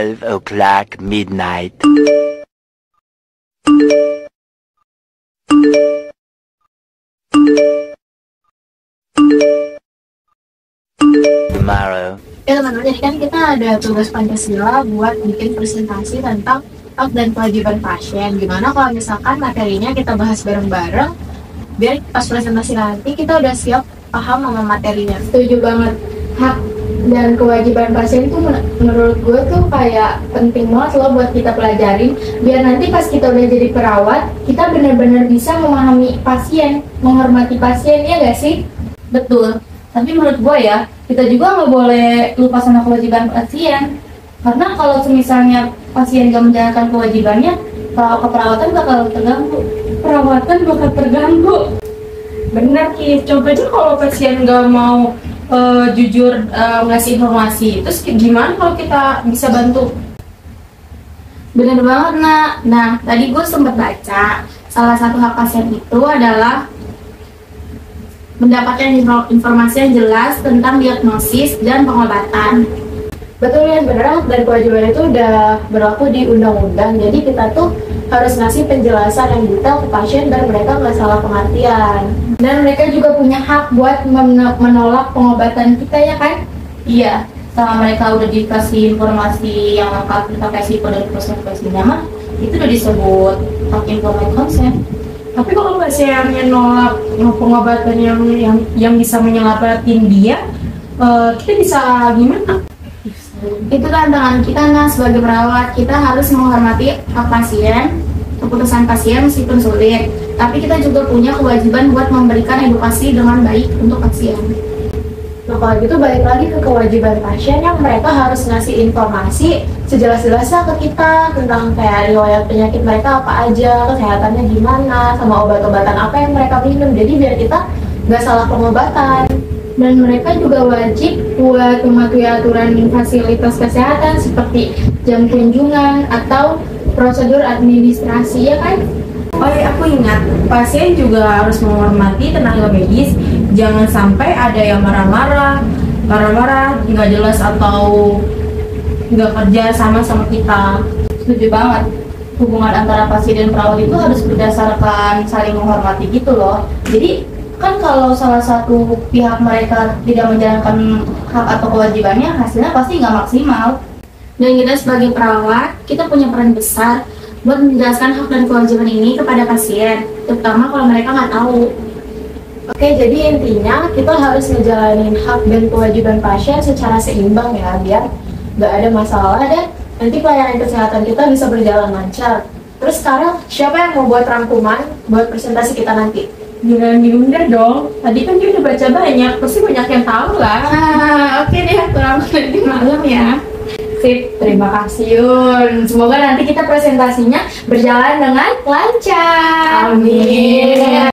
12 o'clock midnight. Tomorrow. Ya teman-teman, jadi kan kita ada tugas Pancasila buat bikin presentasi tentang hak dan kewajiban pasien. Gimana kalau misalkan materinya kita bahas bareng-bareng, biar pas presentasi nanti kita udah siap paham sama materinya. Setuju banget. Hak dan kewajiban pasien itu menurut gue tuh kayak penting banget loh buat kita pelajarin, biar nanti pas kita udah jadi perawat kita benar-benar bisa memahami pasien, menghormati pasien, ya gak sih? Betul, tapi menurut gue ya, kita juga nggak boleh lupa sama kewajiban pasien. Karena kalau misalnya pasien gak menjalankan kewajibannya, keperawatan bakal terganggu. Bener Ki, coba aja kalau pasien nggak mau jujur ngasih informasi, terus gimana kalau kita bisa bantu? Bener banget, Nak. Nah, tadi gue sempat baca, salah satu hak pasien itu adalah mendapatkan informasi yang jelas tentang diagnosis dan pengobatan. Betul ya, bener, dan kewajiban itu udah berlaku di undang-undang. Jadi kita tuh harus ngasih penjelasan yang detail ke pasien dan mereka nggak salah pengertian. Dan mereka juga punya hak buat menolak pengobatan kita, ya kan? Iya, setelah mereka udah dikasih informasi yang lengkap tentang resiko dan konsekuensinya mah, itu udah disebut hak informed consent. Tapi kalau pasiennya nolak pengobatan yang bisa menyelamatkan dia, kita bisa gimana? Itu tantangan kita, nah, sebagai perawat. Kita harus menghormati hak pasien, keputusan pasien meskipun sulit, tapi kita juga punya kewajiban buat memberikan edukasi dengan baik untuk pasien. Nah kalau gitu balik lagi ke kewajiban pasien, yang mereka harus ngasih informasi sejelas-jelasnya ke kita tentang kayak riwayat penyakit mereka apa aja, kesehatannya gimana, sama obat-obatan apa yang mereka minum, jadi biar kita nggak salah pengobatan. Dan mereka juga wajib buat mematuhi aturan fasilitas kesehatan seperti jam kunjungan atau prosedur administrasi, ya kan? Oh ya, aku ingat, pasien juga harus menghormati tenaga medis. Jangan sampai ada yang marah-marah, nggak jelas atau nggak kerja sama kita. Setuju banget. Hubungan antara pasien dan perawat itu harus berdasarkan saling menghormati gitu loh. Jadi kan kalau salah satu pihak mereka tidak menjalankan hak atau kewajibannya, hasilnya pasti nggak maksimal. Dan kita sebagai perawat, kita punya peran besar buat menjelaskan hak dan kewajiban ini kepada pasien, terutama kalau mereka nggak tahu. Oke, jadi intinya kita harus ngejalanin hak dan kewajiban pasien secara seimbang ya, biar nggak ada masalah dan nanti pelayanan kesehatan kita bisa berjalan lancar. Terus sekarang siapa yang mau buat rangkuman buat presentasi kita nanti? Jangan diundur dong, tadi kan dia udah baca banyak, pasti banyak yang tahu lah. Oke deh, aku rangkum nanti malam ya. Sip, terima kasih Yun. Semoga nanti kita presentasinya berjalan dengan lancar. Amin.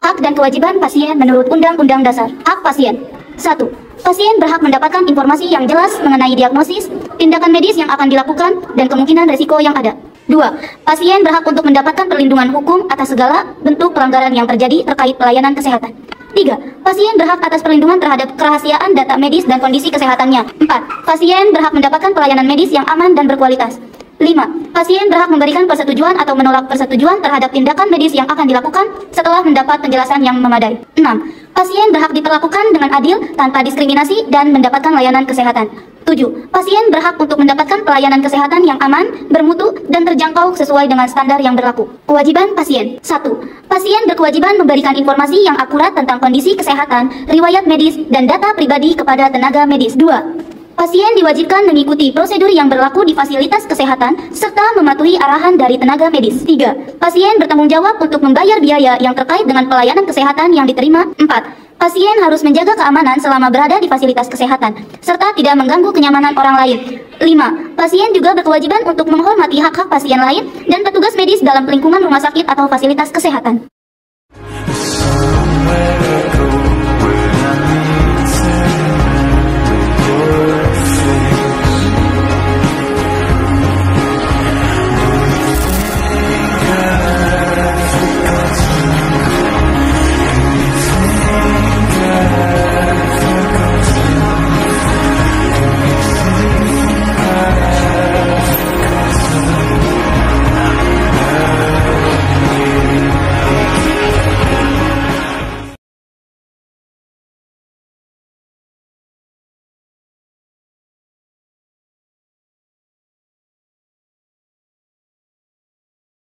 Hak dan kewajiban pasien menurut Undang-Undang Dasar. Hak pasien. 1. Pasien berhak mendapatkan informasi yang jelas mengenai diagnosis, tindakan medis yang akan dilakukan, dan kemungkinan risiko yang ada. 2. Pasien berhak untuk mendapatkan perlindungan hukum atas segala bentuk pelanggaran yang terjadi terkait pelayanan kesehatan. 3. Pasien berhak atas perlindungan terhadap kerahasiaan data medis dan kondisi kesehatannya. 4. Pasien berhak mendapatkan pelayanan medis yang aman dan berkualitas. 5. Pasien berhak memberikan persetujuan atau menolak persetujuan terhadap tindakan medis yang akan dilakukan setelah mendapat penjelasan yang memadai. 6. Pasien berhak diperlakukan dengan adil tanpa diskriminasi dan mendapatkan layanan kesehatan. 7. Pasien berhak untuk mendapatkan pelayanan kesehatan yang aman, bermutu, dan terjangkau sesuai dengan standar yang berlaku. Kewajiban pasien. 1. Pasien berkewajiban memberikan informasi yang akurat tentang kondisi kesehatan, riwayat medis, dan data pribadi kepada tenaga medis. 2. Pasien diwajibkan mengikuti prosedur yang berlaku di fasilitas kesehatan serta mematuhi arahan dari tenaga medis. 3. Pasien bertanggung jawab untuk membayar biaya yang terkait dengan pelayanan kesehatan yang diterima. 4. Pasien harus menjaga keamanan selama berada di fasilitas kesehatan serta tidak mengganggu kenyamanan orang lain. 5. Pasien juga berkewajiban untuk menghormati hak-hak pasien lain dan petugas medis dalam lingkungan rumah sakit atau fasilitas kesehatan.